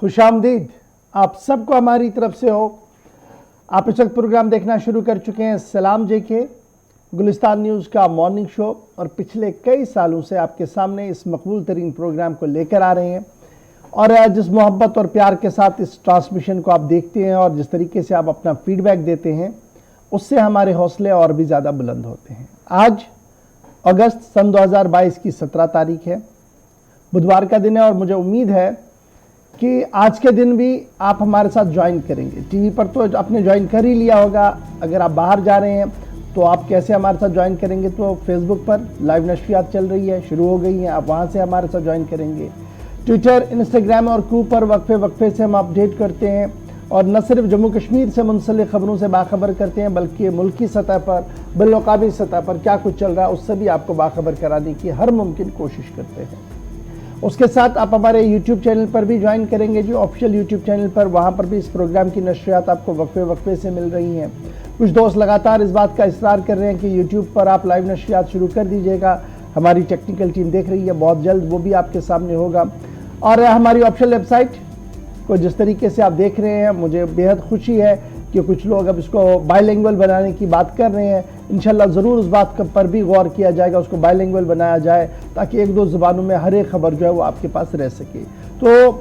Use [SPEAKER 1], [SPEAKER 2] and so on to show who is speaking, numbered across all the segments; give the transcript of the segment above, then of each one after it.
[SPEAKER 1] खुशामदीद आप सबको हमारी तरफ से हो। आप इस वक्त प्रोग्राम देखना शुरू कर चुके हैं सलाम जेके गुलिस्तान न्यूज़ का मॉर्निंग शो, और पिछले कई सालों से आपके सामने इस मकबूल तरीन प्रोग्राम को लेकर आ रहे हैं। और जिस मोहब्बत और प्यार के साथ इस ट्रांसमिशन को आप देखते हैं और जिस तरीके से आप अपना फीडबैक देते हैं, उससे हमारे हौसले और भी ज़्यादा बुलंद होते हैं। आज अगस्त सन 2022 की 17 तारीख है, बुधवार का दिन है, और मुझे उम्मीद है कि आज के दिन भी आप हमारे साथ ज्वाइन करेंगे। टीवी पर तो आपने ज्वाइन कर ही लिया होगा, अगर आप बाहर जा रहे हैं तो आप कैसे हमारे साथ ज्वाइन करेंगे? तो फेसबुक पर लाइव नशरियात चल रही है, शुरू हो गई हैं, आप वहां से हमारे साथ ज्वाइन करेंगे। ट्विटर, इंस्टाग्राम और क्रू पर वक्फे से हम अपडेट करते हैं, और न सिर्फ जम्मू कश्मीर से मुंसलिक खबरों से बाखबर करते हैं, बल्कि मुल्की सतह पर, बिलौकाबी सतह पर क्या कुछ चल रहा है उससे भी आपको बाखबर कराने की हर मुमकिन कोशिश करते हैं। उसके साथ आप हमारे यूट्यूब चैनल पर भी ज्वाइन करेंगे, जो ऑफिशियल यूट्यूब चैनल पर, वहाँ पर भी इस प्रोग्राम की नशरियात आपको वक्फे से मिल रही हैं। कुछ दोस्त लगातार इस बात का इसरार कर रहे हैं कि यूट्यूब पर आप लाइव नशरियात शुरू कर दीजिएगा। हमारी टेक्निकल टीम देख रही है, बहुत जल्द वो भी आपके सामने होगा। और हमारी ऑफिशियल वेबसाइट को जिस तरीके से आप देख रहे हैं, मुझे बेहद खुशी है कि कुछ लोग अब इसको बायलिंगुअल बनाने की बात कर रहे हैं। इंशाल्लाह ज़रूर उस बात पर भी गौर किया जाएगा, उसको बायलिंगुअल बनाया जाए ताकि एक दो ज़ुबानों में हर एक खबर जो है वो आपके पास रह सके। तो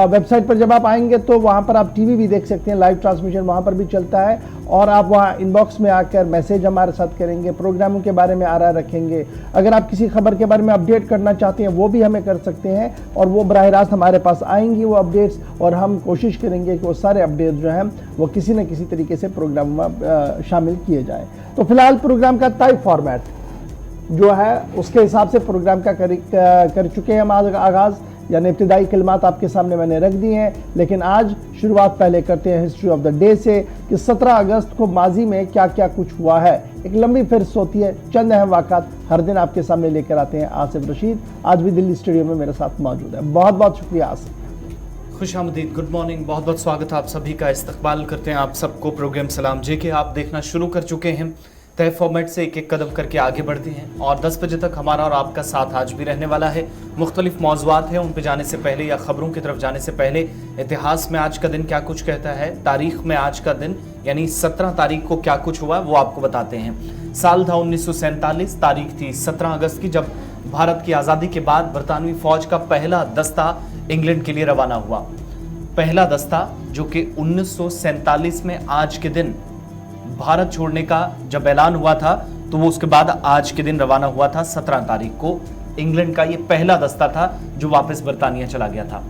[SPEAKER 1] वेबसाइट पर जब आप आएंगे तो वहाँ पर आप टीवी भी देख सकते हैं, लाइव ट्रांसमिशन वहाँ पर भी चलता है, और आप वहाँ इनबॉक्स में आकर मैसेज हमारे साथ करेंगे, प्रोग्रामों के बारे में आरा रखेंगे। अगर आप किसी खबर के बारे में अपडेट करना चाहते हैं वो भी हमें कर सकते हैं, और वो बराह रास्त हमारे पास आएंगी वो अपडेट्स, और हम कोशिश करेंगे कि वो सारे अपडेट्स जो हैं वो किसी न किसी तरीके से प्रोग्राम में शामिल किए जाएँ। तो फिलहाल प्रोग्राम का तय फॉर्मेट जो है उसके हिसाब से प्रोग्राम का कर चुके हैं हम आगाज़, यानी इब्तिदाई कलमात आपके सामने मैंने रख दी हैं। लेकिन आज शुरुआत पहले करते हैं हिस्ट्री ऑफ द डे से कि 17 अगस्त को माजी में क्या क्या कुछ हुआ है। एक लंबी फहरिस्त होती है, चंद अहम वाक़ात हर दिन आपके सामने लेकर आते हैं आसिफ रशीद। आज भी दिल्ली स्टूडियो में मेरे साथ मौजूद है। बहुत बहुत शुक्रिया आसिफ।
[SPEAKER 2] खुशामदीद, गुड मॉर्निंग, बहुत बहुत स्वागत है आप सभी का। इस्तकबाल करते हैं आप सबको। प्रोग्राम सलाम जेके आप देखना शुरू कर चुके हैं। तय फॉर्मेट से एक एक कदम करके आगे बढ़ते हैं, और 10 बजे तक हमारा और आपका साथ आज भी रहने वाला है। मुख्तलिफ मौज़ूआत हैं, उन पर जाने से पहले या ख़बरों की तरफ जाने से पहले इतिहास में आज का दिन क्या कुछ कहता है, तारीख में आज का दिन यानी 17 तारीख को क्या कुछ हुआ वो आपको बताते हैं। साल था 1947, तारीख थी 17 अगस्त की, जब भारत की आज़ादी के बाद बरतानवी फ़ौज का पहला दस्ता इंग्लैंड के लिए रवाना हुआ। पहला दस्ता जो कि 1947 में आज के दिन भारत छोड़ने का जब ऐलान हुआ था, तो वो उसके बाद आज के दिन रवाना हुआ था। 17 तारीख को इंग्लैंड का ये पहला दस्ता था जो वापस बरतानिया चला गया था।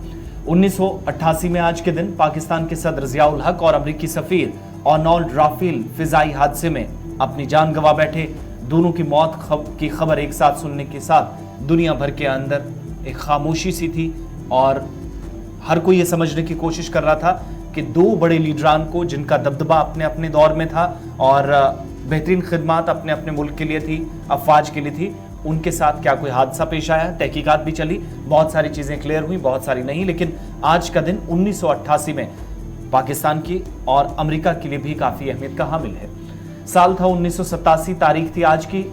[SPEAKER 2] 1988 में आज के दिन पाकिस्तान के सदर ज़ियाउल हक और अमरीकी सफीर अर्नोल्ड राफेल फिजाई हादसे में अपनी जान गंवा बैठे। दोनों की मौत की खबर एक साथ सुनने के साथ दुनिया भर के अंदर एक खामोशी सी थी, और हर कोई ये समझने की कोशिश कर रहा था कि दो बड़े लीडरान को, जिनका दबदबा अपने अपने दौर में था और बेहतरीन खिदमात अपने अपने मुल्क के लिए थी, अफवाज के लिए थी, उनके साथ क्या कोई हादसा पेश आया। तहकीकात भी चली, बहुत सारी चीज़ें क्लियर हुई, बहुत सारी नहीं, लेकिन आज का दिन 1988 में पाकिस्तान की और अमेरिका के लिए भी काफ़ी अहमियत का हामिल है। साल था 1987, तारीख थी आज की।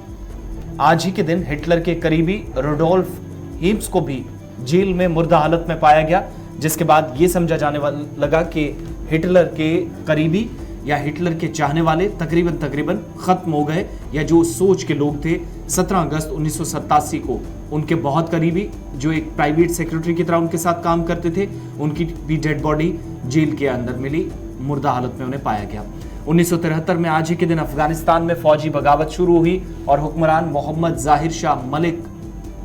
[SPEAKER 2] आज ही के दिन हिटलर के करीबी रुडोल्फ हीम्स को भी जेल में मुर्दा हालत में पाया गया, जिसके बाद ये समझा जाने लगा कि हिटलर के करीबी या हिटलर के चाहने वाले तकरीबन ख़त्म हो गए, या जो सोच के लोग थे 17 अगस्त 1987 को उनके बहुत करीबी, जो एक प्राइवेट सेक्रेटरी की तरह उनके साथ काम करते थे, उनकी भी डेड बॉडी जेल के अंदर मिली, मुर्दा हालत में उन्हें पाया गया। 1973 में आज ही के दिन अफगानिस्तान में फौजी बगावत शुरू हुई और हुक्मरान मोहम्मद जाहिर शाह मलिक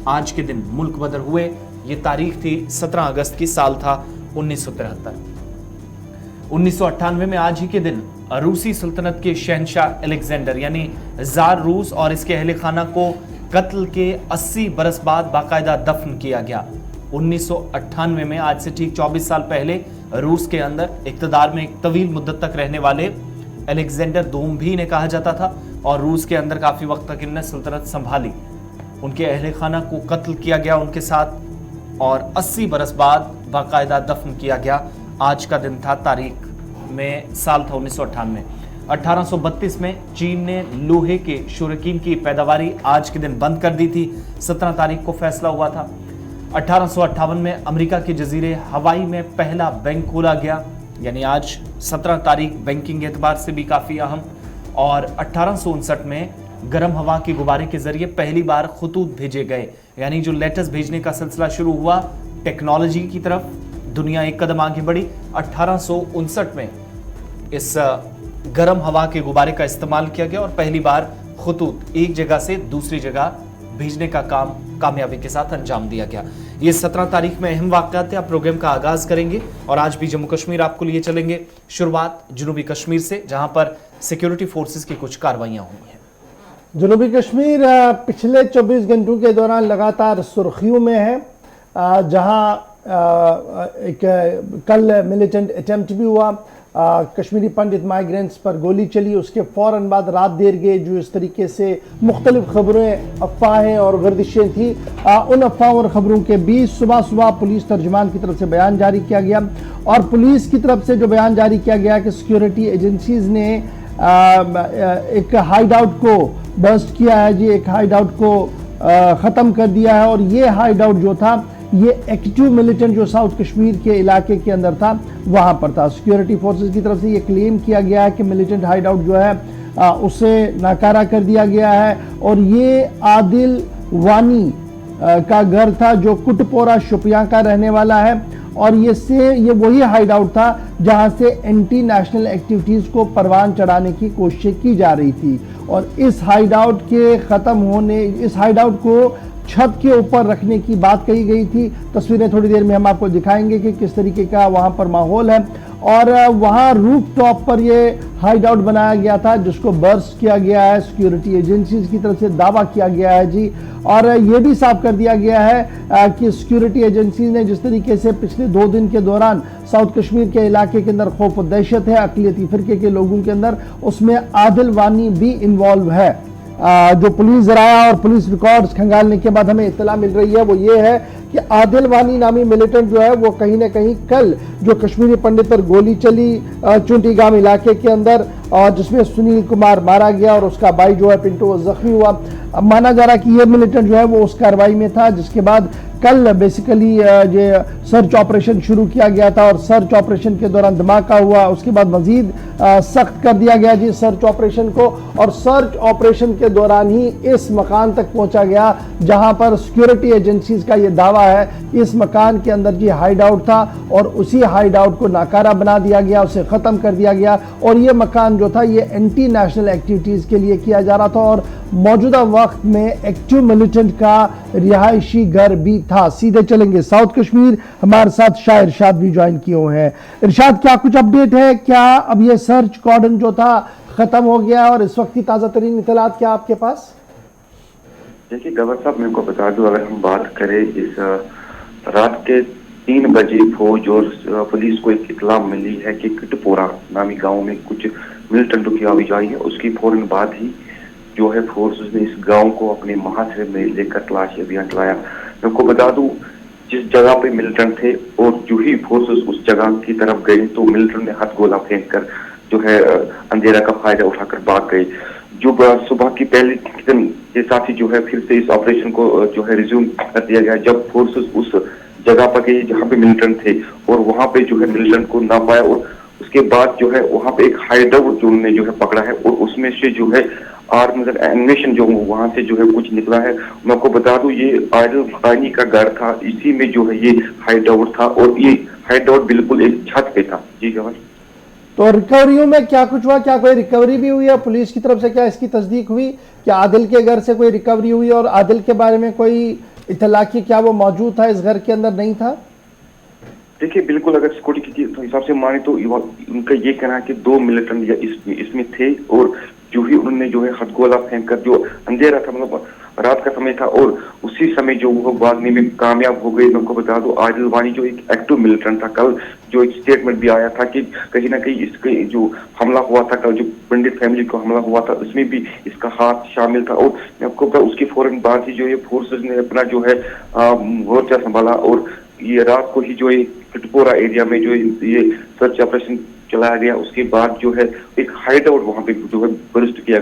[SPEAKER 2] आज के दिन मुल्क बदर हुए। ये तारीख थी 17 अगस्त की, साल था 1973। 1998 में आज ही के दिन रूसी सल्तनत के शहंशाह अलेक्जेंडर यानी जार रूस और इसके अहले खाना को कत्ल के 80 बरस बाद बाकायदा दफन किया गया। 1998 में आज से ठीक 24 साल पहले रूस के अंदर इक़्तिदार में एक तवील मुद्दत तक रहने वाले अलेक्जेंडर दोम भी इन्हें कहा जाता था, और रूस के अंदर काफ़ी वक्त तक इन्हें सल्तनत संभाली। उनके अहले खाना को कत्ल किया गया उनके साथ, और 80 बरस बाद बाकायदा दफन किया गया। आज का दिन था, तारीख में साल था 1998। 1832 में चीन ने लोहे के शुरकीन की पैदावारी आज के दिन बंद कर दी थी। 17 तारीख को फैसला हुआ था। 1858 में अमेरिका के जजीरे हवाई में पहला बैंक खोला गया, यानी आज 17 तारीख बैंकिंग के एतबार से भी काफी अहम। और 1859 में गर्म हवा के गुब्बारे के जरिए पहली बार खतूत भेजे गए, यानी जो लेटर्स भेजने का सिलसिला शुरू हुआ टेक्नोलॉजी की तरफ, दुनिया एक कदम आगे बढ़ी। 1859 में इस गर्म हवा के गुब्बारे का इस्तेमाल किया गया और पहली बार खतूत एक जगह से दूसरी जगह भेजने का काम कामयाबी के साथ अंजाम दिया गया। ये 17 तारीख में अहम वाक़यात थे। आप प्रोग्राम का आगाज करेंगे और आज भी जम्मू कश्मीर आपको लिए चलेंगे। शुरुआत जनूबी कश्मीर से, जहां पर सिक्योरिटी फोर्सेस की कुछ कार्रवाइयां हुई हैं।
[SPEAKER 1] जनूबी कश्मीर पिछले 24 घंटों के दौरान लगातार सुर्खियों में है, जहां एक कल मिलिटेंट अटेम्प्ट भी हुआ, कश्मीरी पंडित माइग्रेंट्स पर गोली चली, उसके फ़ौरन बाद रात देर गए जो इस तरीके से मुख्तलिफ खबरें, अफवाहें और गर्दिशें थी, उन अफवाहों और ख़बरों के बीच सुबह सुबह पुलिस तर्जुमान की तरफ से बयान जारी किया गया। और पुलिस की तरफ से जो बयान जारी किया गया कि सिक्योरिटी एजेंसीज़ ने एक हाइड आउट को बस्ट किया है जी, एक हाइड आउट को ख़त्म कर दिया है। और ये हाइड आउट जो था ये एक्टिव मिलिटेंट जो साउथ कश्मीर के इलाके के अंदर था वहां पर था। सिक्योरिटी फोर्सेस की तरफ से ये क्लेम किया गया है कि मिलिटेंट हाइड आउट जो है उसे नाकारा कर दिया गया है। और ये आदिल वानी का घर था जो कुटपोरा शुपियां का रहने वाला है, और ये वही हाइड आउट था जहां से एंटी नेशनल एक्टिविटीज को परवान चढ़ाने की कोशिश की जा रही थी। और इस हाइड आउट के खत्म होने, इस हाइड आउट को छत के ऊपर रखने की बात कही गई थी। तस्वीरें थोड़ी देर में हम आपको दिखाएंगे कि किस तरीके का वहां पर माहौल है। और वहां रूफ टॉप पर ये हाइड आउट बनाया गया था जिसको बर्स्ट किया गया है, सिक्योरिटी एजेंसीज की तरफ से दावा किया गया है जी। और ये भी साफ कर दिया गया है कि सिक्योरिटी एजेंसीज ने जिस तरीके से पिछले 2 दिन के दौरान साउथ कश्मीर के इलाके के अंदर खौफ और दहशत है अक़लियती फ़िरके के लोगों के अंदर, उसमें आदिल वानी भी इन्वॉल्व है। जो पुलिस जराया और पुलिस रिकॉर्ड्स खंगालने के बाद हमें इत्तला मिल रही है वो ये है कि आदिल वानी नामी मिलिटेंट जो है वो कहीं ना कहीं कल जो कश्मीरी पंडित पर गोली चली चुंटी गांव इलाके के अंदर, और जिसमें सुनील कुमार मारा गया और उसका भाई जो है पिंटू वो जख्मी हुआ, अब माना जा रहा कि ये मिलिटेंट जो है वो उस कार्रवाई में था। जिसके बाद कल बेसिकली ये सर्च ऑपरेशन शुरू किया गया था और सर्च ऑपरेशन के दौरान धमाका हुआ। उसके बाद मजीद सख्त कर दिया गया जी सर्च ऑपरेशन को, और सर्च ऑपरेशन के दौरान ही इस मकान तक पहुंचा गया जहां पर सिक्योरिटी एजेंसीज का ये दावा है इस मकान के अंदर जी हाइड आउट था और उसी हाइड आउट को नाकारा बना दिया गया, उसे ख़त्म कर दिया गया। और ये मकान जो था ये एंटी नेशनल एक्टिविटीज़ के लिए किया जा रहा था और मौजूदा वक्त में एक्टिव मिलिटेंट का रिहायशी घर भी था। सीधे चलेंगे साउथ कश्मीर, हमारे साथ शाह इरशाद भी ज्वाइन किए हुए हैं। इरशाद, क्या कुछ अपडेट है? क्या अब ये सर्च कॉर्डन जो था खत्म हो गया और इस वक्त की ताज़ा तरीन इत्तलात क्या आपके पास?
[SPEAKER 3] देखिए गवर साहब, मैं को बता दूं, अगर हम बात करें इस रात के 3 बजे फौज और पुलिस को एक इत्तला मिली है कि किटपोरा नामी गांव में कुछ मिलिटेंटों की आवाजाही है। उसकी फौरन बाद ही जो है फोर्सेस ने इस गांव को अपने मुहासरे में लेकर तलाशी अभियान चलाया। मैं आपको बता दूं, जिस जगह पे मिलिटेंट थे और जो ही फोर्सेस उस जगह की तरफ गए तो मिलिटेंट ने हाथ गोला फेंक कर जो है अंधेरा का फायदा उठाकर भाग गए। जो सुबह की पहले दिन के साथ ही जो है फिर से इस ऑपरेशन को जो है रिज्यूम कर दिया गया, जब फोर्सेस उस जगह पर गए जहाँ पे मिलिटेंट थे और वहाँ पे जो है मिलिटेंट को ना पाया। और उसके बाद जो है वहाँ पे एक हाइड आउट जो उन्होंने जो है पकड़ा है और उसमें से जो है मतलब एनिमेशन जो वहाँ से जो है कुछ निकला है। मैं आपको बता दूं, ये आदिल वानी का घर था, इसी में जो है ये हाइड आउट था और ये हाइड आउट बिल्कुल एक छत पे था। जी गवर।
[SPEAKER 1] तो रिकवरियों में क्या कुछ हुआ? क्या कोई रिकवरी भी हुई है पुलिस की तरफ से? क्या इसकी तस्दीक हुई कि आदिल के घर से कोई रिकवरी हुई और आदिल के बारे में कोई इत्तला की क्या वो मौजूद था इस घर के अंदर, नहीं था?
[SPEAKER 3] देखिए बिल्कुल, अगर सिक्योरिटी के हिसाब से माने तो उनका ये कहना है कि 2 मिलिटेंट इसमें थे और जो ही उन्होंने जो है हथगोला फेंक कर, जो अंधेरा था मतलब रात का समय था और उसी समय जो वो भागने में कामयाब हो गए। मैं आपको बता दूं, आदिल वानी जो एक एक्टिव मिलिटेंट था, कल जो एक स्टेटमेंट भी आया था कि कहीं ना कहीं इसके जो हमला हुआ था कल, जो पंडित फैमिली को हमला हुआ था, उसमें भी इसका हाथ शामिल था। और मैं आपको बता, उसकी फौरन बाद ही जो ये फोर्सेस ने अपना जो है मोर्चा संभाला और ये रात को ही जो है किटपोरा एरिया में जो ये सर्च ऑपरेशन चलाया गया। उसके बाद जो है एक हाइड आउट वहां पे जो है बर्स्ट किया।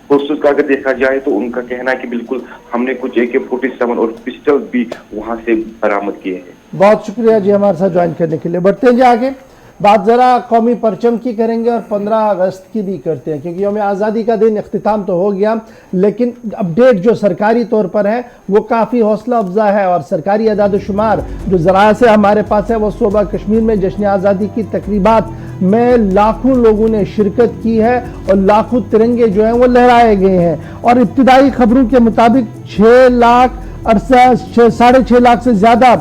[SPEAKER 3] पुलिस का अगर देखा जाए तो उनका कहना है कि बिल्कुल हमने कुछ AK-47 और पिस्टल भी वहां से बरामद किए हैं।
[SPEAKER 1] बहुत शुक्रिया जी हमारे साथ ज्वाइन करने के लिए। बढ़ते हैं जी आगे, बात जरा कौमी परचम की करेंगे और 15 अगस्त की भी करते हैं, क्योंकि यौम आज़ादी का दिन इख्तिताम तो हो गया, लेकिन अपडेट जो सरकारी तौर पर है वो काफ़ी हौसला अफजा है। और सरकारी अदाद-ओ-शुमार जो ज़राए से हमारे पास है वो सूबा कश्मीर में जश्न आज़ादी की तकरीबात में लाखों लोगों ने शिरकत की है और लाखों तिरंगे जो हैं वो लहराए गए हैं। और इब्तिदाई खबरों के मुताबिक 6.5 लाख से ज़्यादा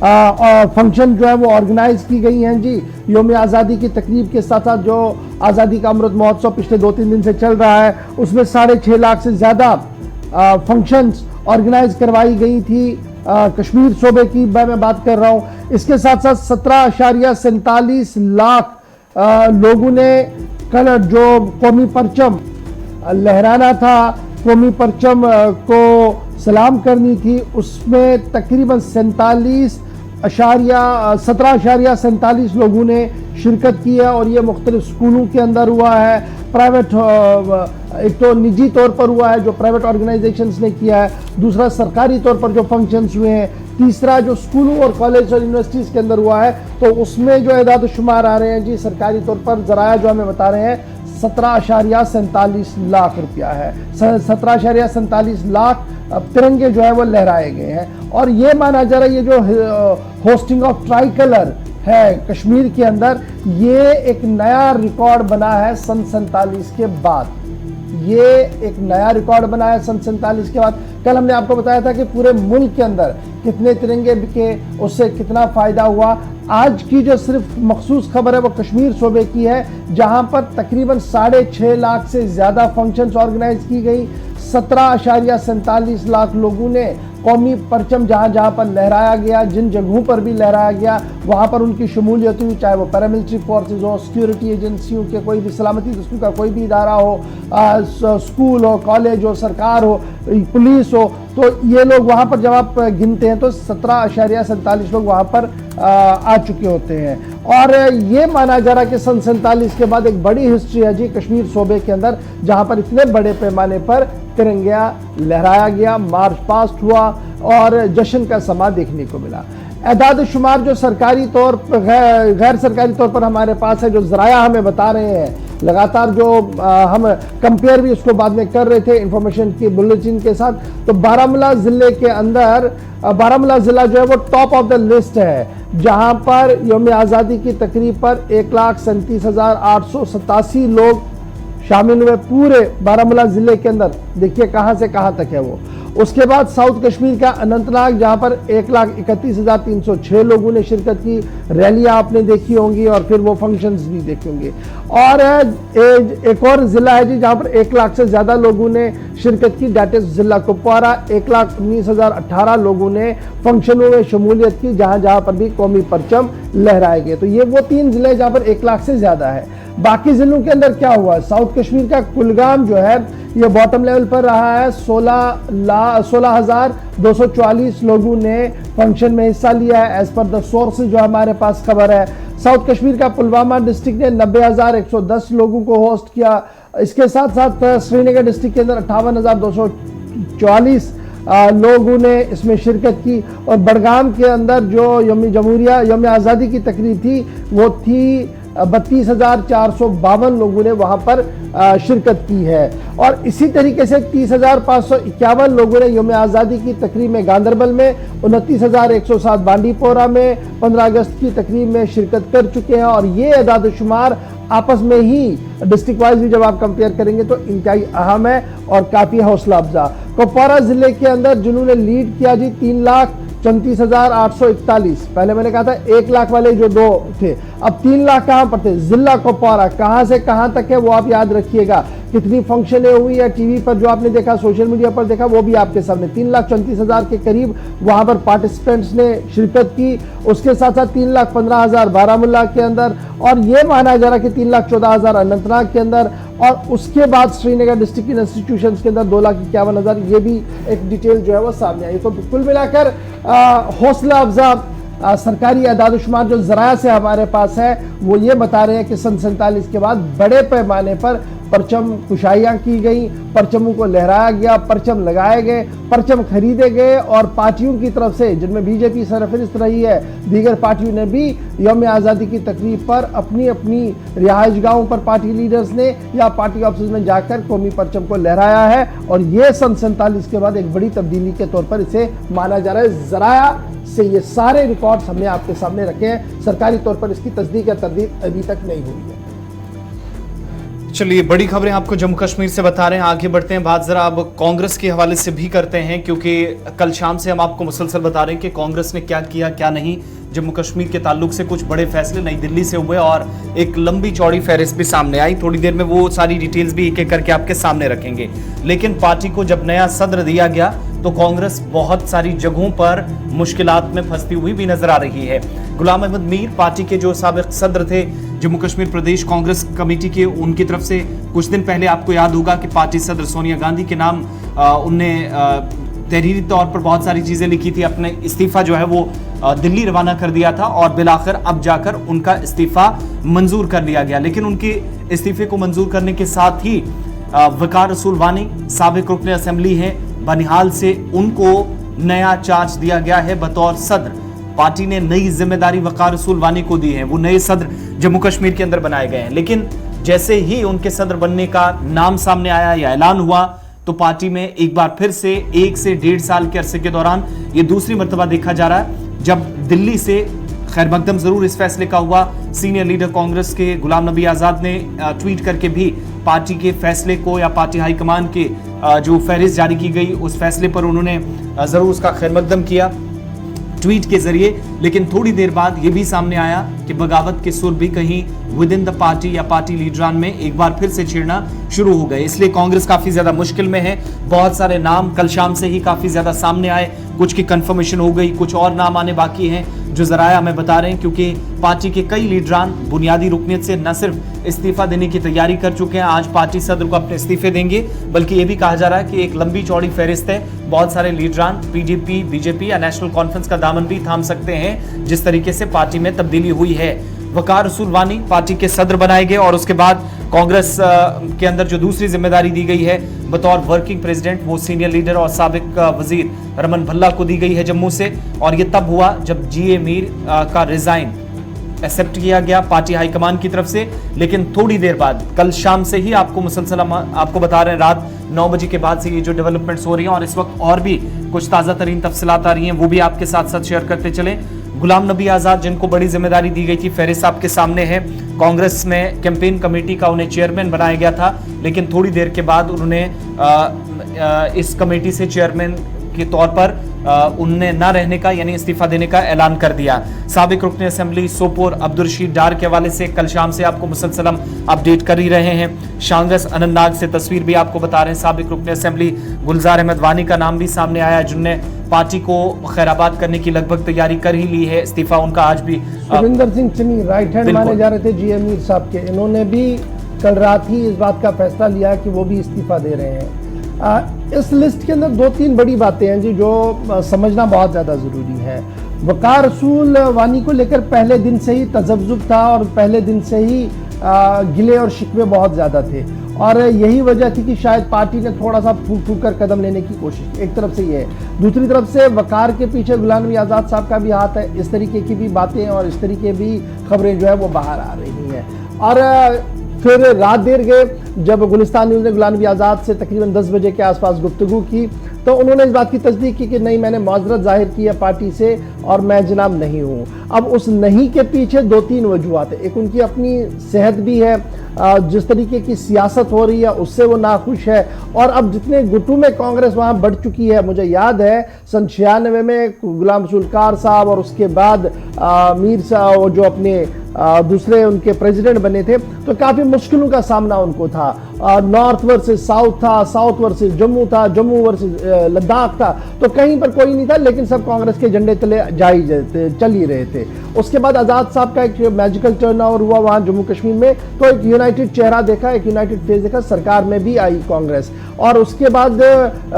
[SPEAKER 1] फंक्शन जो है वो ऑर्गेनाइज की गई हैं जी। यौम आज़ादी की तकरीब के साथ साथ जो आज़ादी का अमृत महोत्सव पिछले 2-3 दिन से चल रहा है उसमें 6.5 लाख से ज़्यादा फंक्शंस ऑर्गेनाइज करवाई गई थी। कश्मीर सूबे की मैं बात कर रहा हूँ। इसके साथ साथ 17.47 लाख लोगों ने कल जो कौमी परचम लहराना था, कौमी परचम को सलाम करनी थी, उसमें तकरीबन 17.47 लोगों ने शिरकत की है। और ये मुख्तलिफ स्कूलों के अंदर हुआ है, प्राइवेट एक तो निजी तौर पर हुआ है जो प्राइवेट ऑर्गेनाइजेशंस ने किया है, दूसरा सरकारी तौर पर जो फंक्शंस हुए हैं, तीसरा जो स्कूलों और कॉलेज और यूनिवर्सिटीज़ के अंदर हुआ है। तो उसमें जो एदाद शुमार आ रहे हैं जी सरकारी तौर पर ज़राया जो हमें बता रहे हैं 17.47 लाख रुपया है। 17.47 लाख तिरंगे जो है वो लहराए गए हैं। और ये माना जा रहा है ये जो होस्टिंग ऑफ ट्राई कलर है कश्मीर के अंदर, ये एक नया रिकॉर्ड बना है सन 47 के बाद। ये एक नया रिकॉर्ड बना है सन 47 के बाद। कल हमने आपको बताया था कि पूरे मुल्क के अंदर कितने तिरंगे बिके, उससे कितना फ़ायदा हुआ। आज की जो सिर्फ मखसूस खबर है वो कश्मीर सूबे की है, जहां पर तकरीबन 6.5 लाख से ज़्यादा फंक्शंस ऑर्गेनाइज की गई। 17.47 लाख लोगों ने कौमी परचम जहाँ जहाँ पर लहराया गया, जिन जगहों पर भी लहराया गया वहाँ पर उनकी शमूलियत हुई, चाहे वो पैरामिलिट्री फोर्सेज हो, सिक्योरिटी एजेंसियों के कोई भी सलामती दस्तों का कोई भी इदारा हो, स्कूल हो, कॉलेज हो, सरकार हो, पुलिस हो। तो ये लोग वहाँ पर जब आप गिनते हैं तो 17.47 लोग वहाँ पर आ चुके होते हैं। और ये माना जा रहा है कि सन 47 के बाद एक बड़ी हिस्ट्री है जी कश्मीर सूबे के अंदर, जहाँ पर इतने बड़े पैमाने पर तिरंगा लहराया गया, मार्च पास्ट हुआ और जश्न का समा देखने को मिला। एदाद शुमार जो सरकारी तौर पर गैर सरकारी तौर पर हमारे पास है, जो ज़राया हमें बता रहे हैं लगातार, जो हम कंपेयर भी उसको बाद में कर रहे थे इंफॉर्मेशन की बुलेटिन के साथ, तो बारामूला ज़िले के अंदर बारामूला ज़िला जो है वो टॉप ऑफ द लिस्ट है, जहां पर यौम आज़ादी की तकरीब पर 1,37,887 लोग शामिल हुए पूरे बारामूला ज़िले के अंदर। देखिए कहां से कहां तक है वो। उसके बाद साउथ कश्मीर का अनंतनाग, जहां पर 1,31,306 लोगों ने शिरकत की। रैलियां आपने देखी होंगी और फिर वो फंक्शंस भी देखे होंगे। और एक और ज़िला है जी जहां पर 1 लाख से ज़्यादा लोगों ने शिरकत की, दैट इज ज़िला कुपवारा। 1,19,018 लोगों ने फंक्शनों में शमूलियत की, जहां जहां पर भी कौमी परचम लहराए गए। तो ये वो 3 ज़िले जहां पर 1 लाख से ज़्यादा है। बाकी ज़िलों के अंदर क्या हुआ? साउथ कश्मीर का कुलगाम जो है ये बॉटम लेवल पर रहा है। 16,244 लोगों ने फंक्शन में हिस्सा लिया है एज पर द सोर्स जो हमारे पास खबर है। साउथ कश्मीर का पुलवामा डिस्ट्रिक्ट ने 90,110 लोगों को होस्ट किया। इसके साथ साथ श्रीनगर डिस्ट्रिक्ट के अंदर 58,244 लोगों ने इसमें शिरकत की। और बडगाम के अंदर जो यौम आज़ादी की तकरीब थी वो थी 32,452 लोगों ने वहां पर शिरकत की है। और इसी तरीके से 30,551 लोगों ने यौम आज़ादी की तकरीब में गांदरबल में, 29,107 बांडीपोरा में 15 अगस्त की तकरीब में शिरकत कर चुके हैं। और ये एदाद शुमार आपस में ही डिस्ट्रिक्ट वाइज भी जब आप कंपेयर करेंगे तो इंतहाई अहम है और काफ़ी हौसला अफजा। कुपवारा ज़िले के अंदर जिन्होंने लीड किया जी 3,34,841। पहले मैंने कहा था 1 लाख वाले जो 2 थे, अब 3 लाख कहाँ पर थे? जिला कुपवारा कहाँ से कहाँ तक है वो आप याद रखिएगा। कितनी फंक्शनें हुई है टीवी पर जो आपने देखा, सोशल मीडिया पर देखा, वो भी आपके सामने। 3,34,000 के करीब वहां पर पार्टिसिपेंट्स ने शिरकत की। उसके साथ साथ 3,15,000 बारामूला के अंदर, और ये माना जा रहा है कि 3,14,000 अनंतनाग के अंदर, और उसके बाद श्रीनगर डिस्ट्रिक्ट इंस्टीट्यूशंस के अंदर 2,51,000। ये भी एक डिटेल जो है वो सामने आई। तो कुल मिलाकर हौसला अफजा सरकारी आदाद-ओ-शुमार जो ज़राया से हमारे पास है वो ये बता रहे हैं कि सन 47 के बाद बड़े पैमाने पर परचम कुशाइयाँ की गई, परचमों को लहराया गया, परचम लगाए गए, परचम खरीदे गए और पार्टियों की तरफ से, जिनमें बीजेपी सरफहरिस्त रही है, दीगर पार्टियों ने भी यौम आज़ादी की तकरीब पर अपनी अपनी रिहाइशगाहों पर पार्टी लीडर्स ने या पार्टी ऑफिस में जाकर कौमी परचम को लहराया है और ये सन 47 के बाद एक बड़ी तब्दीली के तौर पर इसे माना जा रहा है। ज़राया से ये सारे रिकॉर्ड्स हमने आपके सामने रखे हैं, सरकारी तौर पर इसकी तस्दीक या तरदीद अभी तक नहीं हुई है।
[SPEAKER 2] चलिए, बड़ी खबरें आपको जम्मू कश्मीर से बता रहे हैं। आगे बढ़ते हैं, बात जरा अब कांग्रेस के हवाले से भी करते हैं, क्योंकि कल शाम से हम आपको मुसलसल बता रहे हैं कि कांग्रेस ने क्या किया क्या नहीं। जम्मू कश्मीर के ताल्लुक से कुछ बड़े फैसले नई दिल्ली से हुए और एक लंबी चौड़ी फहरिस्त भी सामने आई। थोड़ी देर में वो सारी डिटेल्स भी एक एक करके आपके सामने रखेंगे। लेकिन पार्टी को जब नया सदर दिया गया तो कांग्रेस बहुत सारी जगहों पर मुश्किलात में फंसती हुई भी नजर आ रही है। गुलाम अहमद मीर, पार्टी के जो साबिक सदर थे जम्मू कश्मीर प्रदेश कांग्रेस कमेटी के, उनकी तरफ से कुछ दिन पहले आपको याद होगा कि पार्टी सदर सोनिया गांधी के नाम उनने तहरीरी तौर पर बहुत सारी चीजें लिखी थी। अपने इस्तीफा जो है वो दिल्ली रवाना कर दिया था और बिलाखिर अब जाकर उनका इस्तीफा मंजूर कर लिया गया। लेकिन उनके इस्तीफे को मंजूर करने के साथ ही वकार रसूल वानी, साबिक रुकन असेंबली हैं बनिहाल से, उनको नया चार्ज दिया गया है बतौर सदर। पार्टी ने नई जिम्मेदारी वकार रसूल वानी को दी है, वो नए सदर जम्मू कश्मीर के अंदर बनाए गए हैं। लेकिन जैसे ही उनके सदर बनने का नाम सामने आया या ऐलान हुआ तो पार्टी में एक बार फिर से 1 से 1.5 साल के अरसे के दौरान ये दूसरी मर्तबा देखा जा रहा है जब दिल्ली से खैर मकदम जरूर इस फैसले का हुआ। सीनियर लीडर कांग्रेस के गुलाम नबी आज़ाद ने ट्वीट करके भी पार्टी के फैसले को या पार्टी हाईकमान के जो फहरिस्त जारी की गई उस फैसले पर उन्होंने जरूर उसका खैर मकदम किया ट्वीट के जरिए। लेकिन थोड़ी देर बाद यह भी सामने आया कि बगावत के सुर भी कहीं विद इन द पार्टी या पार्टी लीडरान में एक बार फिर से छिड़ना शुरू हो गए। इसलिए कांग्रेस काफी ज्यादा मुश्किल में है। बहुत सारे नाम कल शाम से ही काफी ज्यादा सामने आए, कुछ की कंफर्मेशन हो गई, कुछ और नाम आने बाकी हैं जो जराया हमें बता रहे हैं, क्योंकि पार्टी के कई लीडरान बुनियादी रुकनियत से न सिर्फ इस्तीफा देने की तैयारी कर चुके हैं, आज पार्टी सदर को अपने इस्तीफे देंगे, बल्कि ये भी कहा जा रहा है कि एक लंबी चौड़ी फहरिस्त है। बहुत सारे लीडरान पीडीपी, बीजेपी या नेशनल कॉन्फ्रेंस का दामन भी थाम सकते हैं जिस तरीके से पार्टी में तब्दीली हुई है। वकार रसूल वानी पार्टी के सदर बनाए गए और उसके बाद कांग्रेस के अंदर जो दूसरी जिम्मेदारी दी गई है बतौर वर्किंग प्रेसिडेंट, वो सीनियर लीडर और साबिक वजीर रमन भल्ला को दी गई है जम्मू से। और ये तब हुआ जब जीए मीर का रिजाइन एक्सेप्ट किया गया पार्टी हाईकमान की तरफ से। लेकिन थोड़ी देर बाद कल शाम से ही आपको मुसलसल आपको बता रहे हैं रात 9 बजे के बाद से ये जो डेवलपमेंट्स हो रही हैं और इस वक्त और भी कुछ ताज़ा तरीन तफसीलात आ रही हैं वो भी आपके साथ साथ शेयर करते चलें। गुलाम नबी आज़ाद जिनको बड़ी जिम्मेदारी दी गई थी, फहरिस्त आपके सामने है। कांग्रेस में कैंपेन कमेटी का उन्हें चेयरमैन बनाया गया था, लेकिन थोड़ी देर के बाद उन्होंने इस कमेटी से चेयरमैन के तौर पर उनने न रहने का यानी इस्तीफा देने का ऐलान कर दिया। साबिक रुकन असेंबली सोपोर अब्दुल रशीद डार के हवाले से कल शाम से आपको मुसलसल अपडेट कर ही रहे हैं। शांगस अनंतनाग से तस्वीर भी आपको बता रहे हैं। साबिक रुकन असेंबली गुलजार अहमद वानी का नाम भी सामने आया, जिनने पार्टी को खैराबाद करने की लगभग तैयारी कर ही ली है। इस्तीफा उनका आज भी
[SPEAKER 1] सुरिंदर सिंह चन्नी राइट हैंड माने जा रहे थे जीए मीर साहब के, इन्होंने भी कल रात ही इस बात का फैसला लिया कि वो भी इस्तीफा दे रहे हैं। इस लिस्ट के अंदर 2-3 बड़ी बातें हैं जी जो समझना बहुत ज़्यादा ज़रूरी है। वकार रसूल वानी को लेकर पहले दिन से ही तजब्जुब था और पहले दिन से ही गिले और शिकवे बहुत ज़्यादा थे और यही वजह थी कि शायद पार्टी ने थोड़ा सा फूक कर कदम लेने की कोशिश की। एक तरफ से ये है, दूसरी तरफ से वकार के पीछे गुलाम नबी आज़ाद साहब का भी हाथ है। इस तरीके की भी बातें और इस तरीके भी खबरें जो है वो बाहर आ रही हैं। और फिर रात देर गए जब गुलिस्तान न्यूज़ ने गुलाम नबी आज़ाद से तकरीबन 10 बजे के आसपास गुफ्तगू की तो उन्होंने इस बात की तस्दीक की कि नहीं, मैंने माजरत जाहिर की है पार्टी से और मैं जनाब नहीं हूँ। अब उस नहीं के पीछे 2-3 वजूहात है। एक उनकी अपनी सेहत भी है, जिस तरीके की सियासत हो रही है उससे वो नाखुश है और अब जितने गुटों में कांग्रेस वहाँ बढ़ चुकी है। मुझे याद है सन 96 में गुलाम रसूल कार साहब और उसके बाद मीर साहब जो अपने दूसरे उनके प्रेसिडेंट बने थे तो काफ़ी मुश्किलों का सामना उनको था नॉर्थ वर्सेस साउथ था, साउथ वर्सेस जम्मू था, जम्मू वर्सेस लद्दाख था, तो कहीं पर कोई नहीं था, लेकिन सब कांग्रेस के झंडे तले चल ही रहे थे। उसके बाद आज़ाद साहब का एक मैजिकल टर्न ओवर हुआ वहां जम्मू कश्मीर में, तो एक यूनाइटेड चेहरा देखा, एक यूनाइटेड फेस देखा, सरकार में भी आई कांग्रेस। और उसके बाद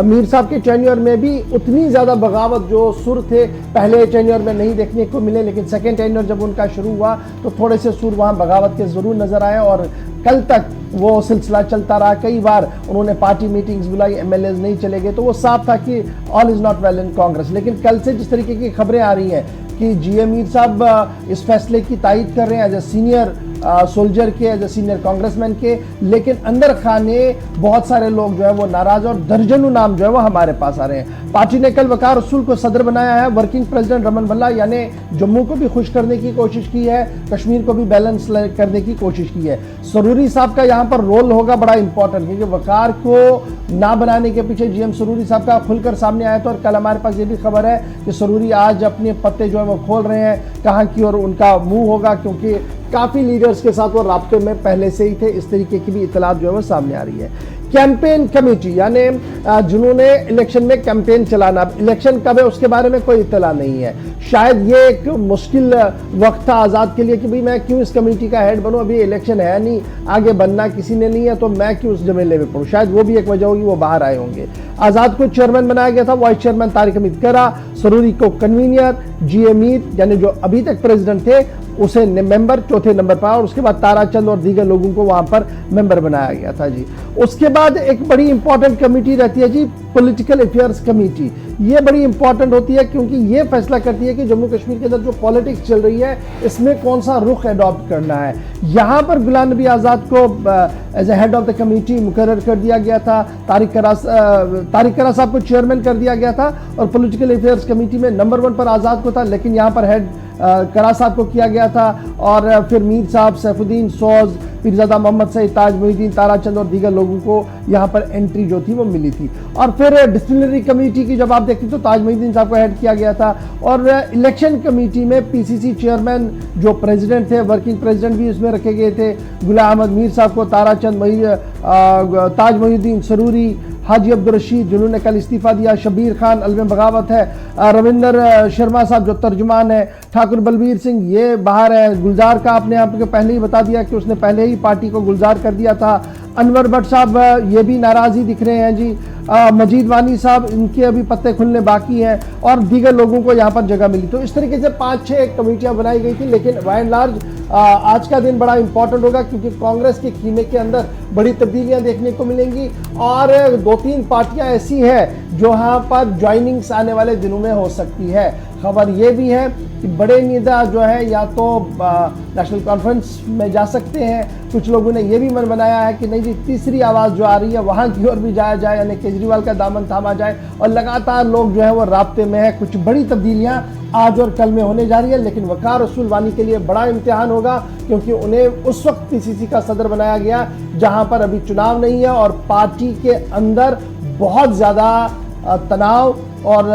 [SPEAKER 1] मीर साहब के टेन्योर में भी उतनी ज्यादा बगावत जो सुर थे पहले टेन्योर में नहीं देखने को मिले, लेकिन सेकेंड टेन्योर जब उनका शुरू हुआ तो थोड़े से सुर वहां बगावत के जरूर नजर आए, और कल तक वो सिलसिला चलता रहा। कई बार उन्होंने पार्टी मीटिंग्स बुलाई, एमएलएज नहीं चले गए, तो वो साफ था कि all is not well in Congress. लेकिन कल से जिस तरीके की खबरें आ रही हैं कि जीए मीर साहब इस फैसले की तायद कर रहे हैं एज ए सीनियर सोल्जर के, एज ए सीनियर कांग्रेसमैन के, लेकिन अंदर खाने बहुत सारे लोग जो है वो नाराज, और दर्जनों नाम जो है वो हमारे पास आ रहे हैं। पार्टी ने कल वकार रसूल को सदर बनाया है। वर्किंग प्रेसिडेंट रमन भल्ला यानी जम्मू को भी खुश करने की कोशिश की है, कश्मीर को भी बैलेंस करने की कोशिश की है। सरूरी साहब का यहाँ पर रोल होगा बड़ा इंपॉर्टेंट, क्योंकि वकार को ना बनाने के पीछे जीएम सरूरी साहब का खुलकर सामने आया था। और कल हमारे पास ये भी खबर है कि सरूरी आज अपने पत्ते जो है वो खोल रहे हैं कहाँ की ओर उनका मुंह होगा, क्योंकि काफी लीडर्स के साथ वो राब्ते में पहले से ही थे। इस तरीके की भी इतलात जो है वो सामने आ रही है। कैंपेन कमेटी यानी जिन्होंने इलेक्शन में कैंपेन चलाना, इलेक्शन कब है उसके बारे में कोई इतला नहीं है। शायद ये एक मुश्किल वक्त था आज़ाद के लिए कि भाई मैं क्यों इस कमेटी का हेड बनूं, अभी इलेक्शन है नहीं, आगे बनना किसी ने नहीं है, तो मैं क्यों उस जमेले में पड़ूं। शायद वो भी एक वजह होगी, वो बाहर आए होंगे। आज़ाद को चेयरमैन बनाया गया था, वाइस चेयरमैन तारिक हमीद करा, सरूरी को कन्वीनर, जीए मीर यानी जो अभी तक प्रेसिडेंट थे उसे मेंबर चौथे नंबर पर, और उसके बाद ताराचंद और दीगर लोगों को वहां पर मेंबर बनाया गया था जी। उसके बाद एक बड़ी इंपॉर्टेंट कमेटी रहती है जी, पॉलिटिकल अफेयर्स कमेटी। ये बड़ी इंपॉर्टेंट होती है क्योंकि ये फैसला करती है कि जम्मू कश्मीर के अंदर जो पॉलिटिक्स चल रही है इसमें कौन सा रुख अडॉप्ट करना है। यहाँ पर गुलाम नबी आज़ाद को as a head of the committee मुकर्रर कर दिया गया था, तारिक करा साहब को चेयरमैन कर दिया गया था, और पॉलिटिकल अफेयर्स कमेटी में नंबर 1 पर आज़ाद को था, लेकिन यहाँ पर हेड करा साहब को किया गया था। और फिर मीर साहब, सैफुद्दीन, सौज, पीरजादा मोहम्मद सईद, ताज मोहिद्दीन, ताराचंद और दीगर लोगों को यहाँ पर एंट्री जो थी वो मिली थी। और फिर डिसिप्लिनरी कमेटी की जब आप देखते तो ताज मोहिद्दीन साहब को हेड किया गया था। और इलेक्शन कमेटी में पीसीसी चेयरमैन जो प्रेसिडेंट थे, वर्किंग प्रेसिडेंट भी इसमें रखे गए थे। गुलाम अहमद मीर साहब को, ताराचंद, ताज मोहिद्दीन, सरूरी, हाजी अब्दुल रशीद जिन्होंने कल इस्तीफा दिया, शबीर खान अलम बगावत है, रविंदर शर्मा साहब जो तर्जुमान है, ठाकुर बलबीर सिंह ये बाहर है, गुलजार का आपने आपको पहले ही बता दिया कि उसने पहले ही पार्टी को गुलजार कर दिया था। अनवर भट्ट साहब ये भी नाराज ही दिख रहे हैं जी। मजीद वानी साहब इनके अभी पत्ते खुलने बाकी हैं, और दीगर लोगों को यहाँ पर जगह मिली। तो इस तरीके से 5-6 कमेटियाँ बनाई गई थी, लेकिन बाय एंड लार्ज आज का दिन बड़ा इंपॉर्टेंट होगा क्योंकि कांग्रेस के कीमे के अंदर बड़ी तब्दीलियां देखने को मिलेंगी, और 2-3 पार्टियां ऐसी हैं जो यहाँ पर ज्वाइनिंग्स आने वाले दिनों में हो सकती है। खबर ये भी है कि बड़े नेता जो है या तो नेशनल कॉन्फ्रेंस में जा सकते हैं, कुछ लोगों ने ये भी मन बनाया है कि नहीं जी तीसरी आवाज़ जो आ रही है वहाँ की ओर भी जाया जाए, यानी केजरीवाल का दामन थामा जाए, और लगातार लोग जो है वो राब्ते में है। कुछ बड़ी तब्दीलियाँ आज और कल में होने जा रही है, लेकिन वकार रसूल वानी के लिए बड़ा इम्तिहान होगा क्योंकि उन्हें उस वक्त पीसीसी का सदर बनाया गया जहां पर अभी चुनाव नहीं है, और पार्टी के अंदर बहुत ज़्यादा तनाव और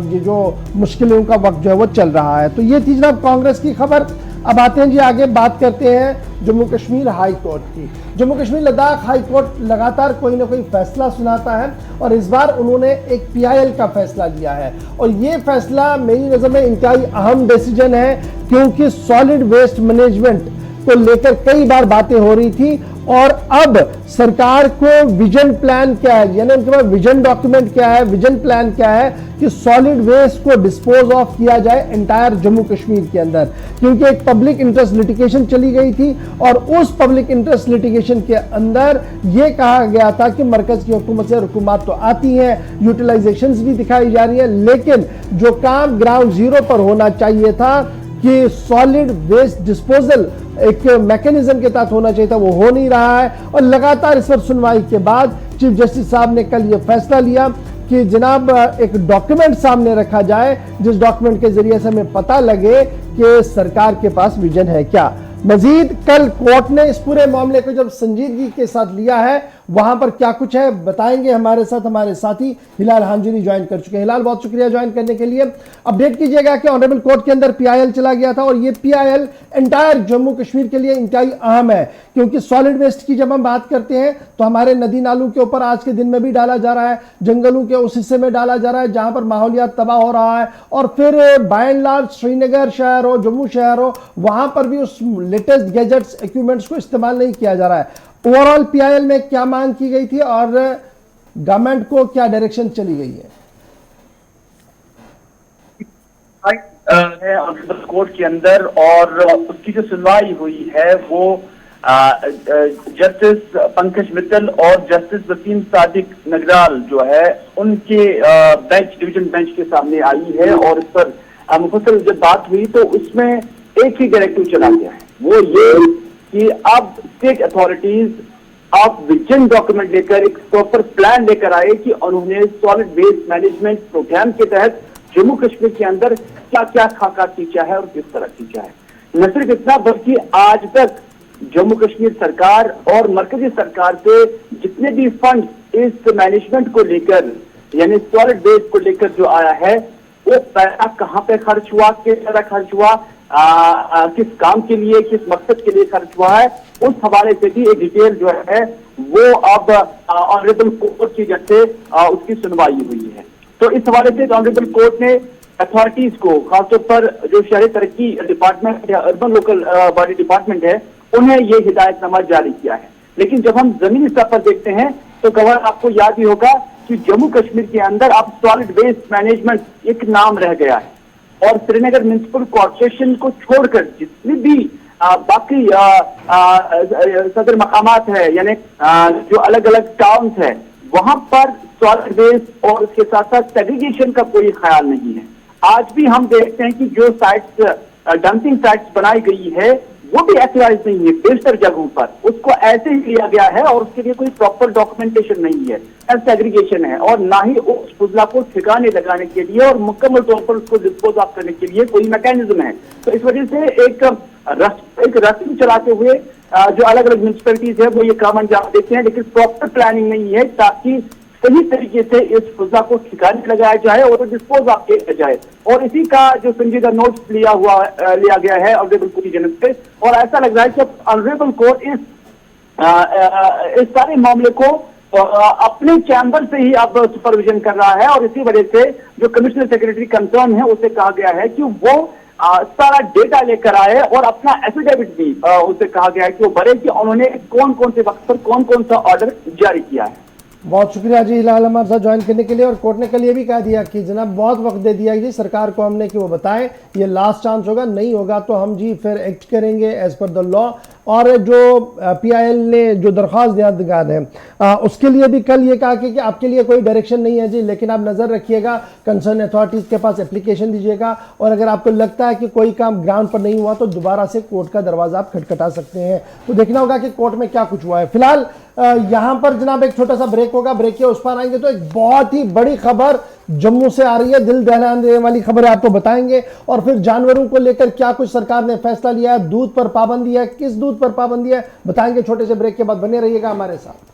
[SPEAKER 1] ये जो मुश्किलों का वक्त जो है वो चल रहा है। तो ये थी जनाब कांग्रेस की खबर। अब आते हैं जी आगे, बात करते हैं जम्मू कश्मीर हाई कोर्ट की। जम्मू कश्मीर लद्दाख हाई कोर्ट लगातार कोई ना कोई फैसला सुनाता है, और इस बार उन्होंने एक पीआईएल का फैसला लिया है, और ये फैसला मेरी नज़र में इंतहाई अहम डिसीजन है क्योंकि सॉलिड वेस्ट मैनेजमेंट को लेकर कई बार बातें हो रही थी, और अब सरकार को विजन प्लान क्या है, यानी उनके पास विजन डॉक्यूमेंट क्या है, विजन प्लान क्या है कि सॉलिड वेस्ट को डिस्पोज ऑफ किया जाए एंटायर जम्मू कश्मीर के अंदर। क्योंकि एक पब्लिक इंटरेस्ट लिटिगेशन चली गई थी, और उस पब्लिक इंटरेस्ट लिटिगेशन के अंदर यह कहा गया था कि मरकज की हुकूमत से रुकुमात तो आती है, यूटिलाइजेशंस भी दिखाई जा रही है, लेकिन जो काम ग्राउंड जीरो पर होना चाहिए था कि सॉलिड वेस्ट डिस्पोजल एक मैकेनिज्म के तहत होना चाहिए था, वो हो नहीं रहा है। और लगातार इस पर सुनवाई के बाद चीफ जस्टिस साहब ने कल ये फैसला लिया कि जनाब एक डॉक्यूमेंट सामने रखा जाए जिस डॉक्यूमेंट के जरिए से हमें पता लगे कि सरकार के पास विजन है क्या। मजीद कल कोर्ट ने इस पूरे मामले को जब संजीदगी के साथ लिया है, वहां पर क्या कुछ है बताएंगे हमारे साथ हमारे साथी हिलाल हांजुरी ज्वाइन कर चुके हैं। हिलाल, बहुत शुक्रिया ज्वाइन करने के लिए। अपडेट कीजिएगा कि ऑनरेबल कोर्ट के अंदर पीआईएल चला गया था और ये पीआईएल एंटायर जम्मू कश्मीर के लिए इंतहाई अहम है, क्योंकि सॉलिड वेस्ट की जब हम बात करते हैं तो हमारे नदी नालों के ऊपर आज के दिन में भी डाला जा रहा है, जंगलों के उस हिस्से में डाला जा रहा है जहां पर माहौलियात तबाह हो रहा है, और फिर बाय एंड लार्ज श्रीनगर शहर हो, जम्मू शहर हो, वहां पर भी उस लेटेस्ट गैजेट्स इक्विपमेंट्स को इस्तेमाल नहीं किया जा रहा है। ओवरऑल पीआईएल में क्या मांग की गई थी और गवर्नमेंट को क्या डायरेक्शन चली गई है?
[SPEAKER 4] ऑनरेबल कोर्ट के अंदर और उसकी जो सुनवाई हुई है वो जस्टिस पंकज मित्तल और जस्टिस वसीम सादिक नगराल जो है उनके बेंच, डिवीजन बेंच के सामने आई है। और इस पर मुफस्सल जब बात हुई तो उसमें एक ही डायरेक्टिव चला गया है, वो ये कि अब स्टेट अथॉरिटीज आप विजन डॉक्यूमेंट लेकर एक प्रॉपर प्लान लेकर आए कि उन्होंने सॉलिड वेस्ट मैनेजमेंट प्रोग्राम के तहत जम्मू कश्मीर के अंदर क्या क्या खाका खींचा है और किस तरह खींचा है। न सिर्फ इतना बल्कि आज तक जम्मू कश्मीर सरकार और मरकजी सरकार से जितने भी फंड इस मैनेजमेंट को लेकर यानी सॉलिड वेस्ट को लेकर जो आया है वो पैसा कहाँ पे खर्च हुआ, किस तरह खर्च हुआ, किस काम के लिए, किस मकसद के लिए खर्च हुआ है, उस हवाले से भी एक डिटेल जो है वो अब ऑनरेबल कोर्ट की जब से उसकी सुनवाई हुई है। तो इस हवाले से ऑनरेबल कोर्ट ने अथॉरिटीज को, खासतौर पर जो शहरी तरक्की डिपार्टमेंट या अर्बन लोकल बॉडी डिपार्टमेंट है, उन्हें ये हिदायतनामा जारी किया है। लेकिन जब हम जमीनी स्तर पर देखते हैं तो गवर्नर, आपको याद ही होगा कि जम्मू कश्मीर के अंदर अब सॉलिड वेस्ट मैनेजमेंट एक नाम रह गया है और श्रीनगर म्युनिसिपल कॉर्पोरेशन को छोड़कर जितनी भी बाकी सदर मकामात है यानी जो अलग अलग टाउन्स है वहां पर सॉलिड वेस्ट और उसके साथ साथ सेग्रीगेशन का कोई ख्याल नहीं है। आज भी हम देखते हैं कि जो साइट्स डंपिंग साइट्स बनाई गई है वो भी एक्टिवाइज नहीं है, बेशतर जगहों पर उसको ऐसे ही लिया गया है और उसके लिए कोई प्रॉपर डॉक्यूमेंटेशन नहीं है, सेग्रीगेशन है, और ना ही उस फुजला को ठिकाने लगाने के लिए और मुकम्मल तौर पर उसको डिस्पोज ऑफ करने के लिए कोई मैकेनिज्म है। तो इस वजह से एक रस्म चलाते हुए जो अलग अलग म्यूनिसिपैलिटीज है वो ये काम अंजाम देते हैं, लेकिन प्रॉपर प्लानिंग नहीं है ताकि सही तरीके से इस फुजला को ठिकाने लगाया जाए और डिस्पोज ऑफ किया जाए। और इसी का जो संजीदा नोट्स लिया गया है ऑनरेबल कोर्ट की जनब से, और ऐसा लग रहा है कि ऑनरेबल कोर्ट इस सारे मामले को अपने चैम्बर से ही अब सुपरविजन कर रहा है। और इसी वजह से जो कमिश्नर सेक्रेटरी कंसर्न है उसे कहा गया है कि वो सारा डेटा लेकर आए और अपना एफिडेविट भी उसे कहा गया है कि वो भरे कि उन्होंने कौन कौन से वक्त पर कौन कौन सा ऑर्डर जारी किया है।
[SPEAKER 1] बहुत शुक्रिया जी हिलाल हमारे साथ ज्वाइन करने के लिए। और कोर्ट ने कल ये भी कह दिया कि जनाब बहुत वक्त दे दिया जी सरकार को हमने कि वो बताएं, ये लास्ट चांस होगा, नहीं होगा तो हम जी फिर एक्ट करेंगे एज पर द लॉ। और जो पीआईएल ने जो दरख्वास्त दिया है उसके लिए भी कल ये कहा कि आपके लिए कोई डायरेक्शन नहीं है जी, लेकिन आप नज़र रखिएगा, कंसर्न अथॉरिटीज़ के पास एप्लीकेशन दीजिएगा और अगर आपको लगता है कि कोई काम ग्राउंड पर नहीं हुआ तो दोबारा से कोर्ट का दरवाज़ा आप खटखटा सकते हैं। तो देखना होगा कि कोर्ट में क्या कुछ हुआ है। फिलहाल यहाँ पर जनाब एक छोटा सा ब्रेक होगा, ब्रेक के उस पार आएंगे तो एक बहुत ही बड़ी खबर जम्मू से आ रही है, दिल दहलाने वाली खबर है, आपको बताएंगे। और फिर जानवरों को लेकर क्या कुछ सरकार ने फैसला लिया है, दूध पर पाबंदी है, किस दूध पर पाबंदी है, बताएंगे छोटे से ब्रेक के बाद। बने रहिएगा हमारे साथ।